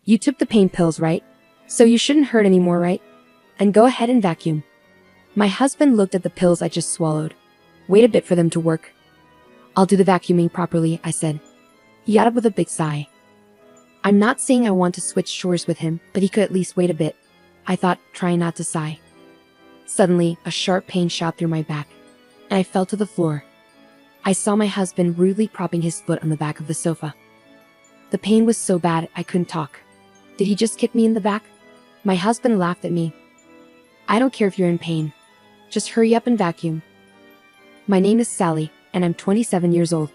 You took the pain pills, right? So you shouldn't hurt anymore, right? And go ahead and vacuum. My husband looked at the pills I just swallowed. Wait a bit for them to work. I'll do the vacuuming properly, I said. He got up with a big sigh. I'm not saying I want to switch chores with him, but he could at least wait a bit, I thought, trying not to sigh. Suddenly, a sharp pain shot through my back, and I fell to the floor. I saw my husband rudely propping his foot on the back of the sofa. The pain was so bad I couldn't talk. Did he just kick me in the back? My husband laughed at me. I don't care if you're in pain. Just hurry up and vacuum. My name is Sally, and I'm 27 years old.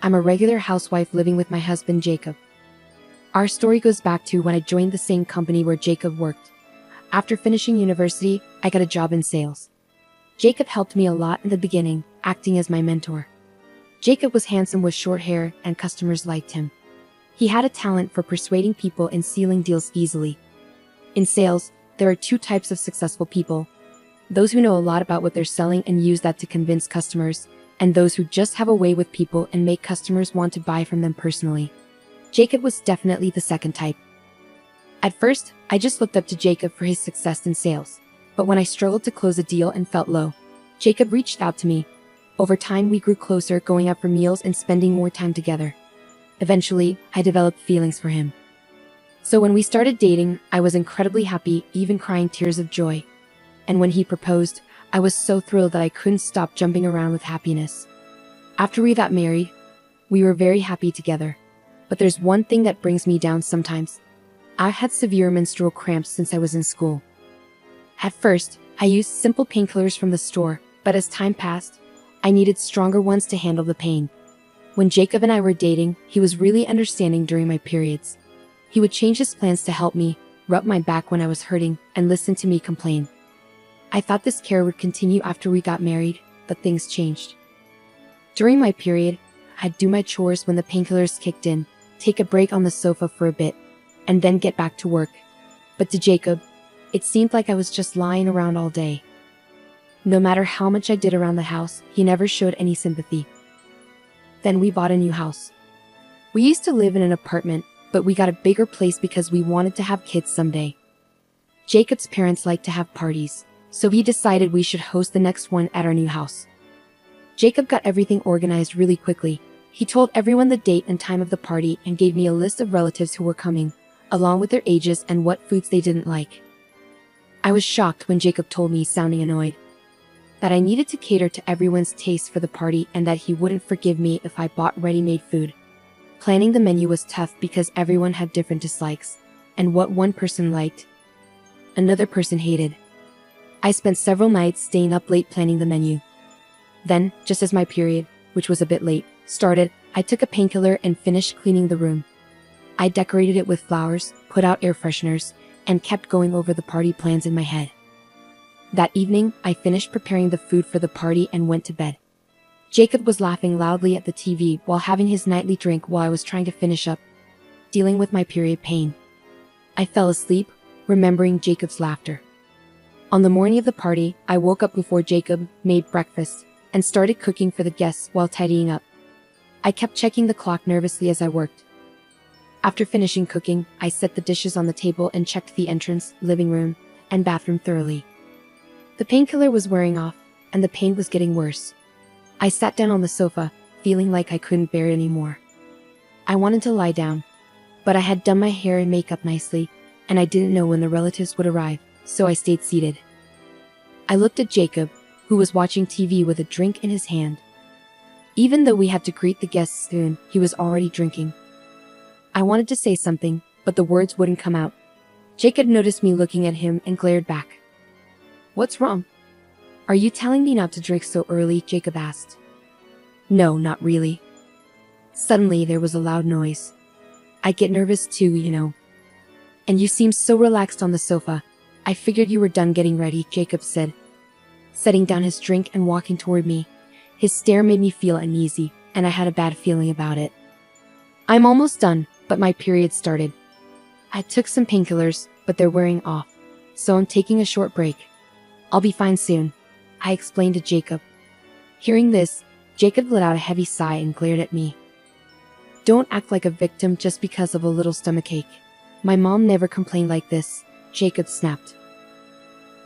I'm a regular housewife living with my husband Jacob. Our story goes back to when I joined the same company where Jacob worked. After finishing university, I got a job in sales. Jacob helped me a lot in the beginning, acting as my mentor. Jacob was handsome with short hair, and customers liked him. He had a talent for persuading people and sealing deals easily. In sales, there are two types of successful people: those who know a lot about what they're selling and use that to convince customers, and those who just have a way with people and make customers want to buy from them personally. Jacob was definitely the second type. At first, I just looked up to Jacob for his success in sales, but when I struggled to close a deal and felt low, Jacob reached out to me. Over time, we grew closer, going out for meals and spending more time together. Eventually, I developed feelings for him. So when we started dating, I was incredibly happy, even crying tears of joy. And when he proposed, I was so thrilled that I couldn't stop jumping around with happiness. After we got married, we were very happy together. But there's one thing that brings me down sometimes. I've had severe menstrual cramps since I was in school. At first, I used simple painkillers from the store, but as time passed, I needed stronger ones to handle the pain. When Jacob and I were dating, he was really understanding during my periods. He would change his plans to help me, rub my back when I was hurting, and listen to me complain. I thought this care would continue after we got married, but things changed. During my period, I'd do my chores when the painkillers kicked in, take a break on the sofa for a bit, and then get back to work. But to Jacob, it seemed like I was just lying around all day. No matter how much I did around the house, he never showed any sympathy. Then we bought a new house. We used to live in an apartment, but we got a bigger place because we wanted to have kids someday. Jacob's parents like to have parties, so we decided we should host the next one at our new house. Jacob got everything organized really quickly. He told everyone the date and time of the party and gave me a list of relatives who were coming, along with their ages and what foods they didn't like. I was shocked when Jacob told me, sounding annoyed, that I needed to cater to everyone's taste for the party and that he wouldn't forgive me if I bought ready-made food. Planning the menu was tough because everyone had different dislikes, and what one person liked, another person hated. I spent several nights staying up late planning the menu. Then, just as my period, which was a bit late, started, I took a painkiller and finished cleaning the room. I decorated it with flowers, put out air fresheners, and kept going over the party plans in my head. That evening, I finished preparing the food for the party and went to bed. Jacob was laughing loudly at the TV while having his nightly drink while I was trying to finish up, dealing with my period pain. I fell asleep, remembering Jacob's laughter. On the morning of the party, I woke up before Jacob, made breakfast, and started cooking for the guests while tidying up. I kept checking the clock nervously as I worked. After finishing cooking, I set the dishes on the table and checked the entrance, living room, and bathroom thoroughly. The painkiller was wearing off, and the pain was getting worse. I sat down on the sofa, feeling like I couldn't bear it anymore. I wanted to lie down, but I had done my hair and makeup nicely, and I didn't know when the relatives would arrive, so I stayed seated. I looked at Jacob, who was watching TV with a drink in his hand. Even though we had to greet the guests soon, he was already drinking. I wanted to say something, but the words wouldn't come out. Jacob noticed me looking at him and glared back. "What's wrong? Are you telling me not to drink so early?" Jacob asked. "No, not really." Suddenly, there was a loud noise. "I get nervous too, you know. And you seem so relaxed on the sofa. I figured you were done getting ready," Jacob said, setting down his drink and walking toward me. His stare made me feel uneasy, and I had a bad feeling about it. "I'm almost done, but my period started. I took some painkillers, but they're wearing off, so I'm taking a short break. I'll be fine soon," I explained to Jacob. Hearing this, Jacob let out a heavy sigh and glared at me. "Don't act like a victim just because of a little stomachache. My mom never complained like this, Jacob snapped.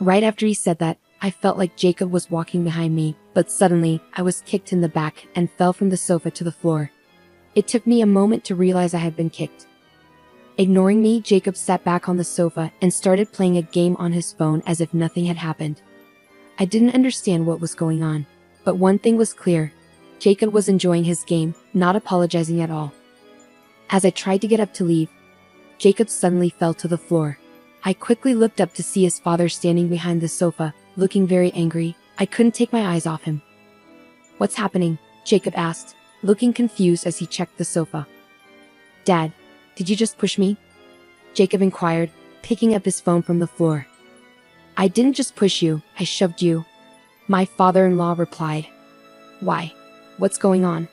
Right after he said that, I felt like Jacob was walking behind me, but suddenly, I was kicked in the back and fell from the sofa to the floor. It took me a moment to realize I had been kicked. Ignoring me, Jacob sat back on the sofa and started playing a game on his phone as if nothing had happened. I didn't understand what was going on, but one thing was clear. Jacob was enjoying his game, not apologizing at all. As I tried to get up to leave, Jacob suddenly fell to the floor. I quickly looked up to see his father standing behind the sofa, looking very angry. I couldn't take my eyes off him. "What's happening?" Jacob asked, looking confused as he checked the sofa. "Dad, did you just push me?" Jacob inquired, picking up his phone from the floor. "I didn't just push you, I shoved you," my father-in-law replied. "Why? What's going on?"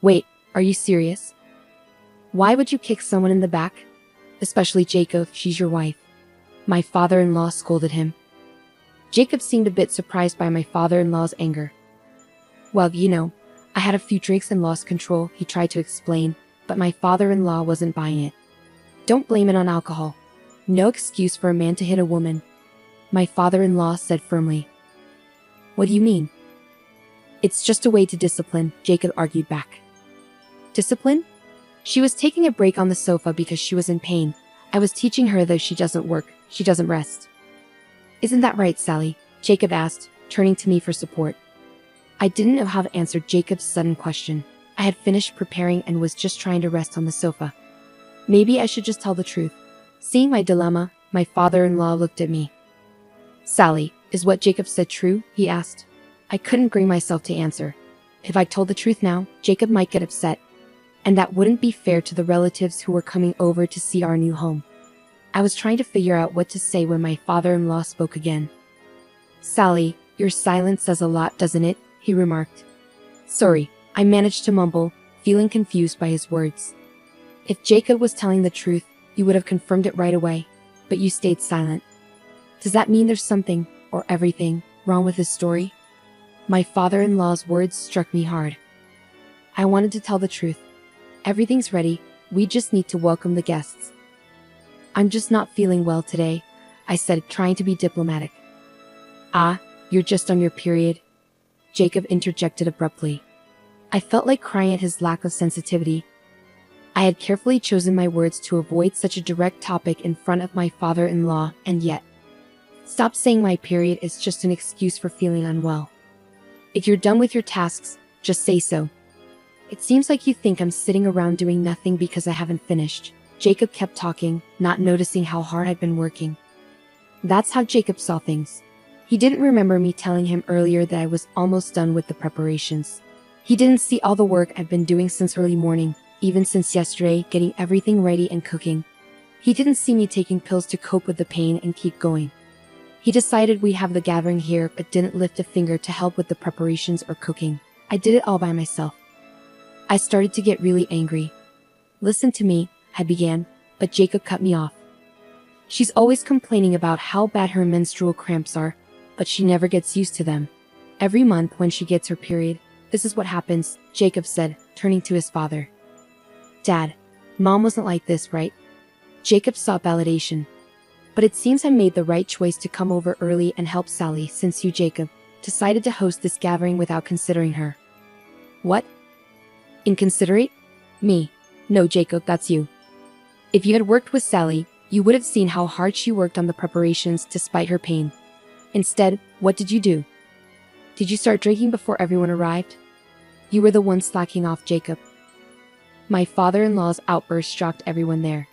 "Wait, are you serious? Why would you kick someone in the back? Especially Jacob, she's your wife." My father-in-law scolded him. Jacob seemed a bit surprised by my father-in-law's anger. "Well, I had a few drinks and lost control," he tried to explain, but my father-in-law wasn't buying it. "Don't blame it on alcohol. No excuse for a man to hit a woman," my father-in-law said firmly. "What do you mean?" "It's just a way to discipline," Jacob argued back. "Discipline? She was taking a break on the sofa because she was in pain. I was teaching her that she doesn't work, she doesn't rest." "Isn't that right, Sally?" Jacob asked, turning to me for support. I didn't know how to answer Jacob's sudden question. I had finished preparing and was just trying to rest on the sofa. Maybe I should just tell the truth. Seeing my dilemma, my father-in-law looked at me. "Sally, is what Jacob said true?" he asked. I couldn't bring myself to answer. If I told the truth now, Jacob might get upset. And that wouldn't be fair to the relatives who were coming over to see our new home. I was trying to figure out what to say when my father-in-law spoke again. "Sally, your silence says a lot, doesn't it?" he remarked. "Sorry," I managed to mumble, feeling confused by his words. "If Jacob was telling the truth, you would have confirmed it right away, but you stayed silent. Does that mean there's something, or everything, wrong with his story?" My father-in-law's words struck me hard. I wanted to tell the truth. "Everything's ready, we just need to welcome the guests." "I'm just not feeling well today," I said, trying to be diplomatic. "Ah, you're just on your period?" Jacob interjected abruptly. I felt like crying at his lack of sensitivity. I had carefully chosen my words to avoid such a direct topic in front of my father-in-law, and yet. "Stop saying my period is just an excuse for feeling unwell. If you're done with your tasks, just say so. It seems like you think I'm sitting around doing nothing because I haven't finished." Jacob kept talking, not noticing how hard I'd been working. That's how Jacob saw things. He didn't remember me telling him earlier that I was almost done with the preparations. He didn't see all the work I've been doing since early morning, even since yesterday, getting everything ready and cooking. He didn't see me taking pills to cope with the pain and keep going. He decided we'd have the gathering here but didn't lift a finger to help with the preparations or cooking. I did it all by myself. I started to get really angry. "Listen to me," I began, but Jacob cut me off. "She's always complaining about how bad her menstrual cramps are, but she never gets used to them. Every month when she gets her period, this is what happens," Jacob said, turning to his father. "Dad, Mom wasn't like this, right?" Jacob sought validation. "But it seems I made the right choice to come over early and help Sally since you, Jacob, decided to host this gathering without considering her." "What? Inconsiderate? Me? No, Jacob, that's you. If you had worked with Sally, you would have seen how hard she worked on the preparations despite her pain. Instead, what did you do? Did you start drinking before everyone arrived? You were the one slacking off, Jacob." My father-in-law's outburst shocked everyone there.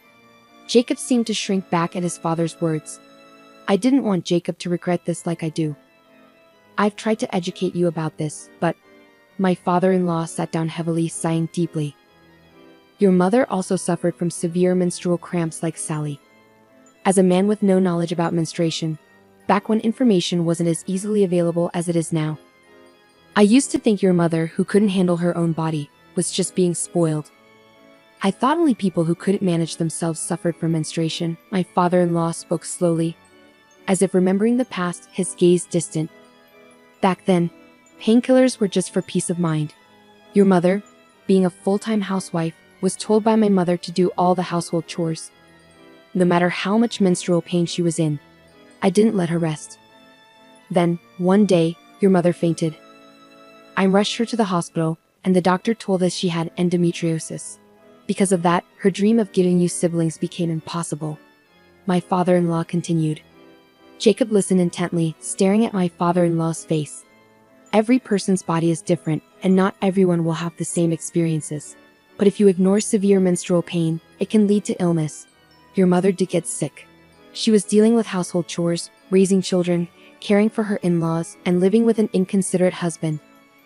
Jacob seemed to shrink back at his father's words. I didn't want Jacob to regret this like I do. "I've tried to educate you about this, but..." My father-in-law sat down heavily, sighing deeply. "Your mother also suffered from severe menstrual cramps like Sally." As a man with no knowledge about menstruation, back when information wasn't as easily available as it is now, I used to think your mother, who couldn't handle her own body, was just being spoiled. I thought only people who couldn't manage themselves suffered from menstruation. My father-in-law spoke slowly, as if remembering the past, his gaze distant. "Back then, painkillers were just for peace of mind. Your mother, being a full-time housewife, was told by my mother to do all the household chores. no matter how much menstrual pain she was in. I didn't let her rest. Then, one day, your mother fainted. I rushed her to the hospital, and the doctor told us she had endometriosis. Because of that, her dream of giving you siblings became impossible. My father-in-law continued. Jacob listened intently, staring at my father-in-law's face. Every person's body is different, and not everyone will have the same experiences. But if you ignore severe menstrual pain, it can lead to illness. Your mother did get sick. She was dealing with household chores, raising children, caring for her in-laws, and living with an inconsiderate husband.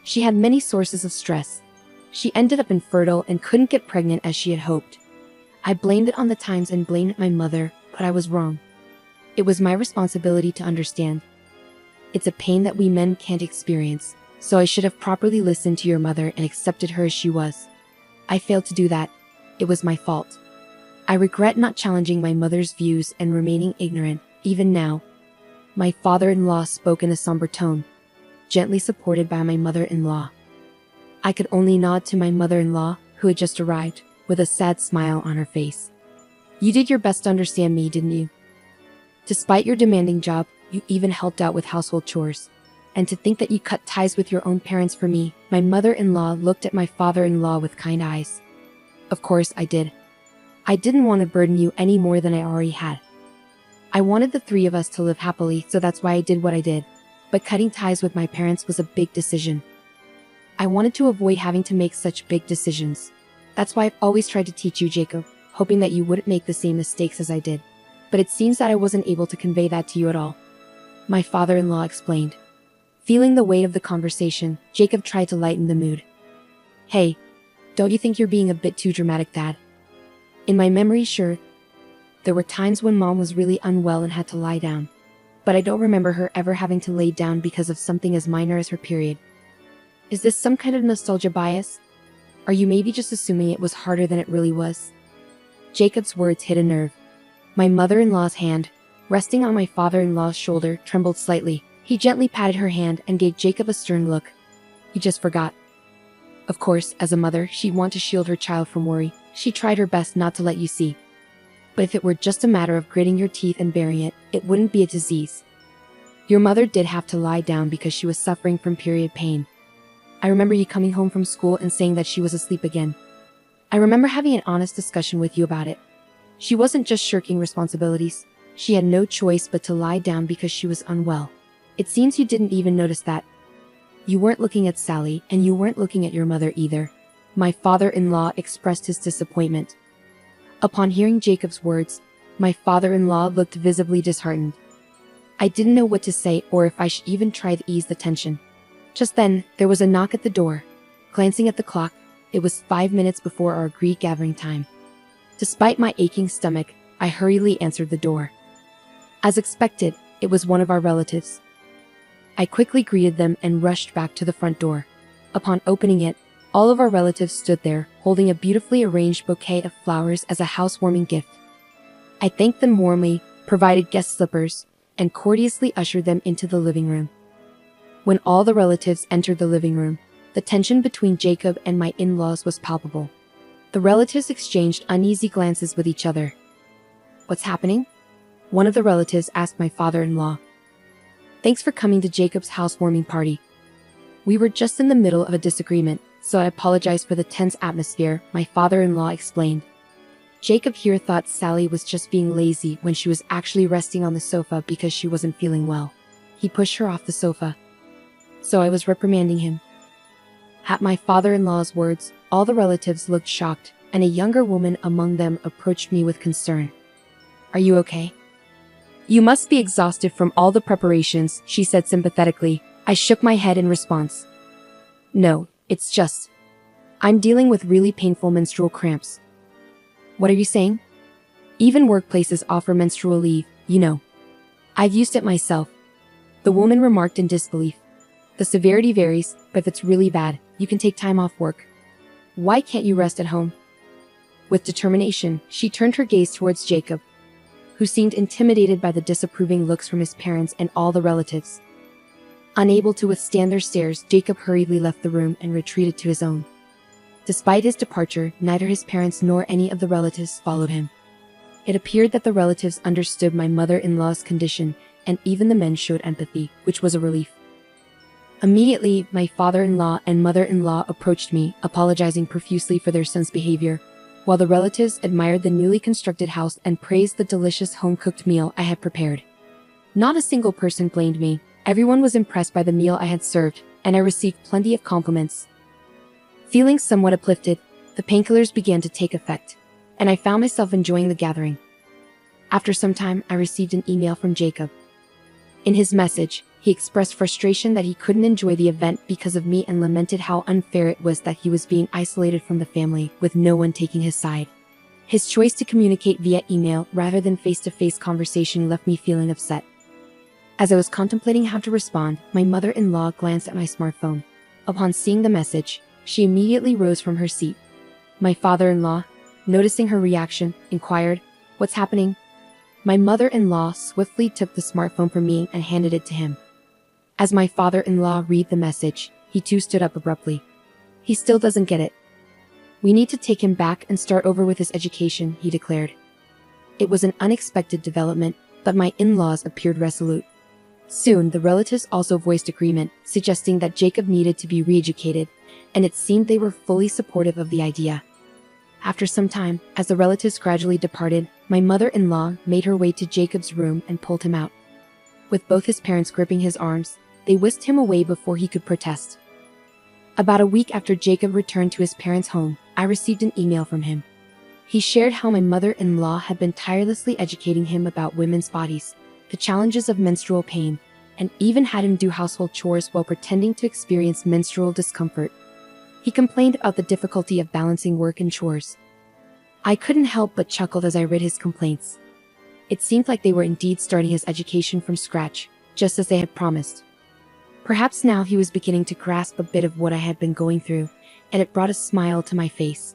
She had many sources of stress. She ended up infertile and couldn't get pregnant as she had hoped. I blamed it on the times and blamed my mother, but I was wrong. It was my responsibility to understand. It's a pain that we men can't experience, so I should have properly listened to your mother and accepted her as she was. I failed to do that. It was my fault. I regret not challenging my mother's views and remaining ignorant, even now. My father-in-law spoke in a somber tone, gently supported by my mother-in-law. I could only nod to my mother-in-law, who had just arrived, with a sad smile on her face. You did your best to understand me, didn't you? Despite your demanding job, you even helped out with household chores. And to think that you cut ties with your own parents for me, my mother-in-law looked at my father-in-law with kind eyes. Of course I did. I didn't want to burden you any more than I already had. I wanted the three of us to live happily, so that's why I did what I did. But cutting ties with my parents was a big decision. I wanted to avoid having to make such big decisions. That's why I've always tried to teach you, Jacob, hoping that you wouldn't make the same mistakes as I did. But it seems that I wasn't able to convey that to you at all. My father-in-law explained. Feeling the weight of the conversation, Jacob tried to lighten the mood. Hey, don't you think you're being a bit too dramatic, Dad? In my memory, sure. There were times when Mom was really unwell and had to lie down. But I don't remember her ever having to lay down because of something as minor as her period. Is this some kind of nostalgia bias? Are you maybe just assuming it was harder than it really was? Jacob's words hit a nerve. My mother-in-law's hand, resting on my father-in-law's shoulder, trembled slightly. He gently patted her hand and gave Jacob a stern look. You just forgot. Of course, as a mother, she'd want to shield her child from worry. She tried her best not to let you see. But if it were just a matter of gritting your teeth and bearing it, it wouldn't be a disease. Your mother did have to lie down because she was suffering from period pain. I remember you coming home from school and saying that she was asleep again. I remember having an honest discussion with you about it. She wasn't just shirking responsibilities. She had no choice but to lie down because she was unwell. It seems you didn't even notice that. You weren't looking at Sally, and you weren't looking at your mother either. My father-in-law expressed his disappointment. Upon hearing Jacob's words, my father-in-law looked visibly disheartened. I didn't know what to say or if I should even try to ease the tension. Just then, there was a knock at the door. Glancing at the clock, it was 5 minutes before our agreed gathering time. Despite my aching stomach, I hurriedly answered the door. As expected, it was one of our relatives. I quickly greeted them and rushed back to the front door. Upon opening it, all of our relatives stood there, holding a beautifully arranged bouquet of flowers as a housewarming gift. I thanked them warmly, provided guest slippers, and courteously ushered them into the living room. When all the relatives entered the living room, the tension between Jacob and my in-laws was palpable. The relatives exchanged uneasy glances with each other. What's happening? One of the relatives asked my father-in-law. Thanks for coming to Jacob's housewarming party. We were just in the middle of a disagreement, so I apologize for the tense atmosphere, my father-in-law explained. Jacob here thought Sally was just being lazy when she was actually resting on the sofa because she wasn't feeling well. He pushed her off the sofa. So I was reprimanding him. At my father-in-law's words, all the relatives looked shocked, and a younger woman among them approached me with concern. Are you okay? You must be exhausted from all the preparations, she said sympathetically. I shook my head in response. No, it's just... I'm dealing with really painful menstrual cramps. What are you saying? Even workplaces offer menstrual leave, you know. I've used it myself. The woman remarked in disbelief. The severity varies, but if it's really bad, you can take time off work. Why can't you rest at home? With determination, she turned her gaze towards Jacob, who seemed intimidated by the disapproving looks from his parents and all the relatives. Unable to withstand their stares, Jacob hurriedly left the room and retreated to his own. Despite his departure, neither his parents nor any of the relatives followed him. It appeared that the relatives understood my mother-in-law's condition, and even the men showed empathy, which was a relief. Immediately, my father-in-law and mother-in-law approached me, apologizing profusely for their son's behavior, while the relatives admired the newly constructed house and praised the delicious home-cooked meal I had prepared. Not a single person blamed me. Everyone was impressed by the meal I had served, and I received plenty of compliments. Feeling somewhat uplifted, the painkillers began to take effect, and I found myself enjoying the gathering. After some time, I received an email from Jacob. In his message, he expressed frustration that he couldn't enjoy the event because of me and lamented how unfair it was that he was being isolated from the family, with no one taking his side. His choice to communicate via email rather than face-to-face conversation left me feeling upset. As I was contemplating how to respond, my mother-in-law glanced at my smartphone. Upon seeing the message, she immediately rose from her seat. My father-in-law, noticing her reaction, inquired, "What's happening?" My mother-in-law swiftly took the smartphone from me and handed it to him. As my father-in-law read the message, he too stood up abruptly. "He still doesn't get it. We need to take him back and start over with his education," he declared. It was an unexpected development, but my in-laws appeared resolute. Soon, the relatives also voiced agreement, suggesting that Jacob needed to be re-educated, and it seemed they were fully supportive of the idea. After some time, as the relatives gradually departed, my mother-in-law made her way to Jacob's room and pulled him out. With both his parents gripping his arms, they whisked him away before he could protest. About a week after Jacob returned to his parents' home, I received an email from him. He shared how my mother-in-law had been tirelessly educating him about women's bodies, the challenges of menstrual pain, and even had him do household chores while pretending to experience menstrual discomfort. He complained about the difficulty of balancing work and chores. I couldn't help but chuckle as I read his complaints. It seemed like they were indeed starting his education from scratch, just as they had promised. Perhaps now he was beginning to grasp a bit of what I had been going through, and it brought a smile to my face.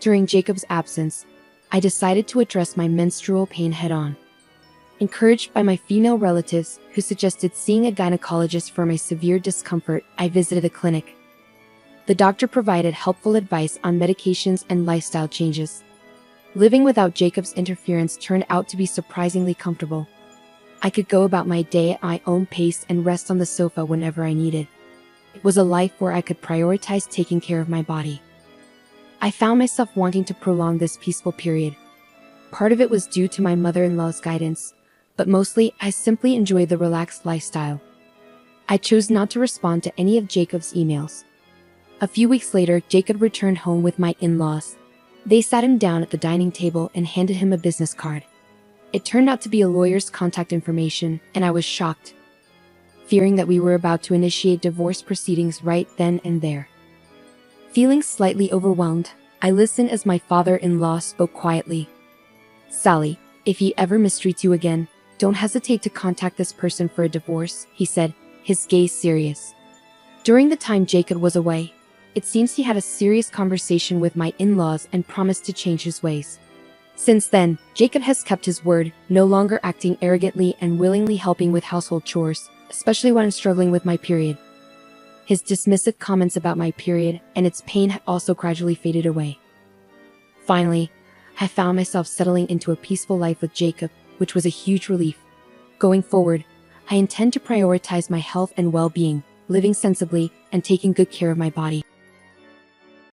During Jacob's absence, I decided to address my menstrual pain head-on. Encouraged by my female relatives, who suggested seeing a gynecologist for my severe discomfort, I visited a clinic. The doctor provided helpful advice on medications and lifestyle changes. Living without Jacob's interference turned out to be surprisingly comfortable. I could go about my day at my own pace and rest on the sofa whenever I needed. It was a life where I could prioritize taking care of my body. I found myself wanting to prolong this peaceful period. Part of it was due to my mother-in-law's guidance, but mostly I simply enjoyed the relaxed lifestyle. I chose not to respond to any of Jacob's emails. A few weeks later, Jacob returned home with my in-laws. They sat him down at the dining table and handed him a business card. It turned out to be a lawyer's contact information, and I was shocked, fearing that we were about to initiate divorce proceedings right then and there. Feeling slightly overwhelmed, I listened as my father-in-law spoke quietly. "Sally, if he ever mistreats you again, don't hesitate to contact this person for a divorce," he said, his gaze serious. During the time Jacob was away, it seems he had a serious conversation with my in-laws and promised to change his ways. Since then, Jacob has kept his word, no longer acting arrogantly and willingly helping with household chores, especially when I'm struggling with my period. His dismissive comments about my period and its pain had also gradually faded away. Finally, I found myself settling into a peaceful life with Jacob, which was a huge relief. Going forward, I intend to prioritize my health and well-being, living sensibly, and taking good care of my body.